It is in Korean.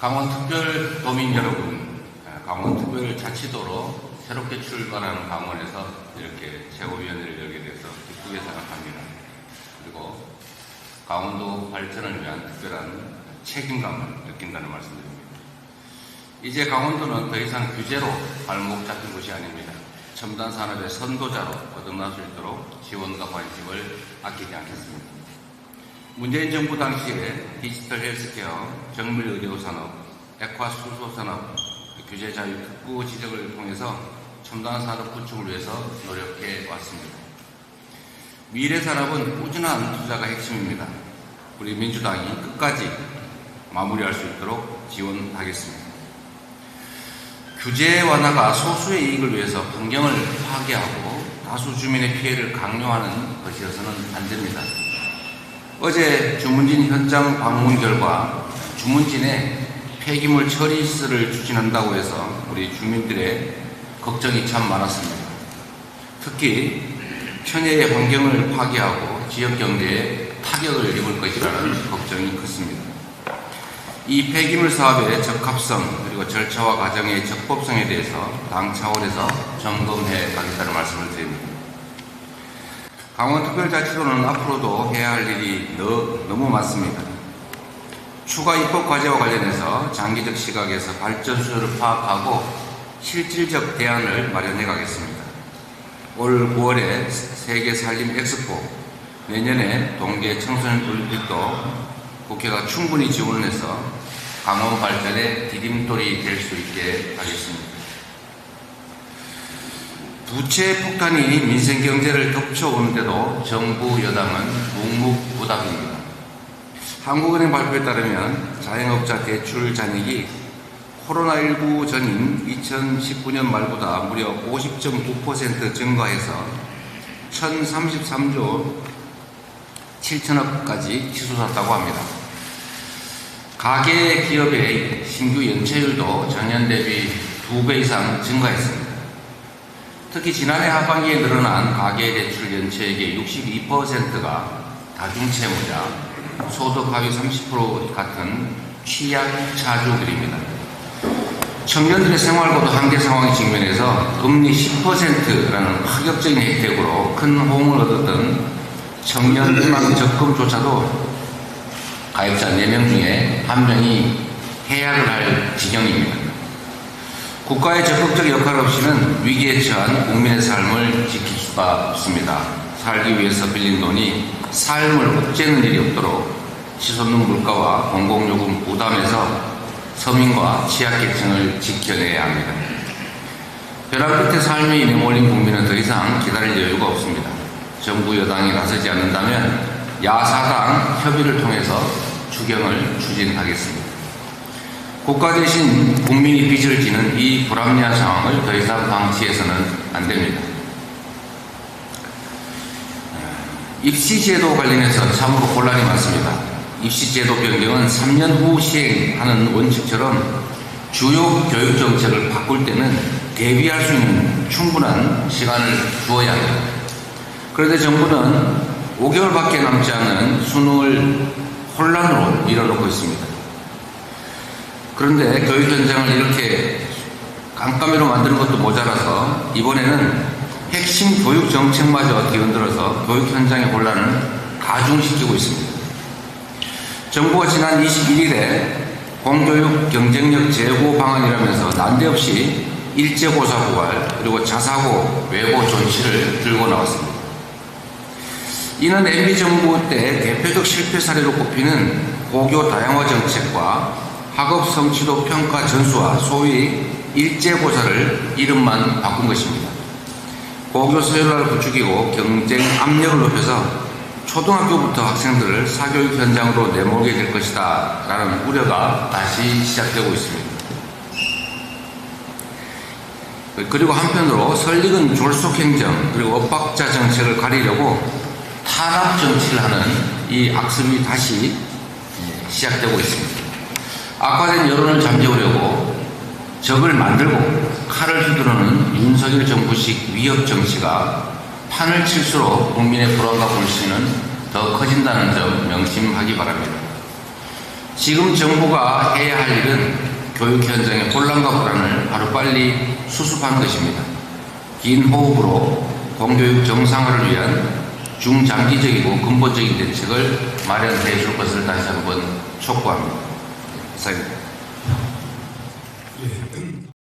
강원특별도민 여러분, 강원특별자치도로 새롭게 출발하는 강원에서 이렇게 최고위원회를 열게 돼서 기쁘게 생각합니다. 그리고 강원도 발전을 위한 특별한 책임감을 느낀다는 말씀드립니다. 이제 강원도는 더 이상 규제로 발목 잡힌 곳이 아닙니다. 첨단 산업의 선도자로 거듭날 수 있도록 지원과 관심을 아끼지 않겠습니다. 문재인 정부 당시에 디지털 헬스케어, 정밀 의료 산업, 액화 수소 산업, 규제 자유 특구 지적을 통해서 첨단 산업 구축을 위해서 노력해 왔습니다. 미래 산업은 꾸준한 투자가 핵심입니다. 우리 민주당이 끝까지 마무리할 수 있도록 지원하겠습니다. 규제 완화가 소수의 이익을 위해서 환경을 파괴하고 다수 주민의 피해를 강요하는 것이어서는 안 됩니다. 어제 주문진 현장 방문 결과 주문진에 폐기물 처리실을 추진한다고 해서 우리 주민들의 걱정이 참 많았습니다. 특히 천혜의 환경을 파괴하고 지역 경제에 타격을 입을 것이라는 걱정이 컸습니다. 이 폐기물 사업의 적합성 그리고 절차와 과정의 적법성에 대해서 당 차원에서 점검해 가겠다는 말씀을 드립니다. 강원특별자치도는 앞으로도 해야 할 일이 너무 많습니다. 추가 입법 과제와 관련해서 장기적 시각에서 발전 수요를 파악하고 실질적 대안을 마련해 가겠습니다. 올 9월에 세계 산림 엑스포, 내년에 동계 청소년 올림픽도 국회가 충분히 지원을 해서 강원 발전의 디딤돌이 될 수 있게 하겠습니다. 부채 폭탄이 민생 경제를 덮쳐오는데도 정부 여당은 묵묵부답입니다. 한국은행 발표에 따르면 자영업자 대출 잔액이 코로나19 전인 2019년 말보다 무려 50.9% 증가해서 1033조 7천억까지 치솟았다고 합니다. 가계 기업의 신규 연체율도 전년 대비 2배 이상 증가했습니다. 특히 지난해 하반기에 늘어난 가계대출 연체액의 62%가 다중채무자, 소득 하위 30% 같은 취약차주들입니다. 청년들의 생활고도 한계 상황에 직면해서 금리 10%라는 파격적인 혜택으로 큰 호응을 얻었던 청년 희망 적금조차도 가입자 4명 중에 1명이 해약을 할 지경입니다. 국가의 적극적 역할 없이는 위기에 처한 국민의 삶을 지킬 수가 없습니다. 살기 위해서 빌린 돈이 삶을 옥죄는 일이 없도록 치솟는 물가와 공공요금 부담에서 서민과 취약계층을 지켜내야 합니다. 벼랑 끝에 삶이 내몰린 국민은 더 이상 기다릴 여유가 없습니다. 정부 여당이 나서지 않는다면 야사당 협의를 통해서 추경을 추진하겠습니다. 국가 대신 국민이 빚을 지는 이 불합리한 상황을 더 이상 방치해서는 안 됩니다. 입시제도 관련해서 참으로 혼란이 많습니다. 입시제도 변경은 3년 후 시행하는 원칙처럼 주요 교육정책을 바꿀 때는 대비할 수 있는 충분한 시간을 주어야 합니다. 그런데 정부는 5개월밖에 남지 않은 수능을 혼란으로 밀어놓고 있습니다. 그런데 교육 현장을 이렇게 깜깜이로 만드는 것도 모자라서 이번에는 핵심 교육 정책마저 뒤흔들어서 교육 현장의 혼란을 가중시키고 있습니다. 정부가 지난 21일에 공교육 경쟁력 제고 방안이라면서 난데없이 일제고사 부활 그리고 자사고 외고 존치를 들고 나왔습니다. 이는 MB정부 때 대표적 실패 사례로 꼽히는 고교 다양화 정책과 학업 성취도 평가 전수와 소위 일제고사를 이름만 바꾼 것입니다. 고교 서열화를 부추기고 경쟁 압력을 높여서 초등학교부터 학생들을 사교육 현장으로 내몰게 될 것이다 라는 우려가 다시 시작되고 있습니다. 그리고 한편으로 설익은 졸속행정 그리고 엇박자 정책을 가리려고 탄압 정치를 하는 이 악습이 다시 시작되고 있습니다. 악화된 여론을 잠재우려고 적을 만들고 칼을 휘두르는 윤석열 정부식 위협 정치가 판을 칠수록 국민의 불안과 불신은 더 커진다는 점 명심하기 바랍니다. 지금 정부가 해야 할 일은 교육 현장의 혼란과 불안을 하루빨리 수습하는 것입니다. 긴 호흡으로 공교육 정상화를 위한 중장기적이고 근본적인 대책을 마련해 줄 것을 다시 한번 촉구합니다. 이상입니다.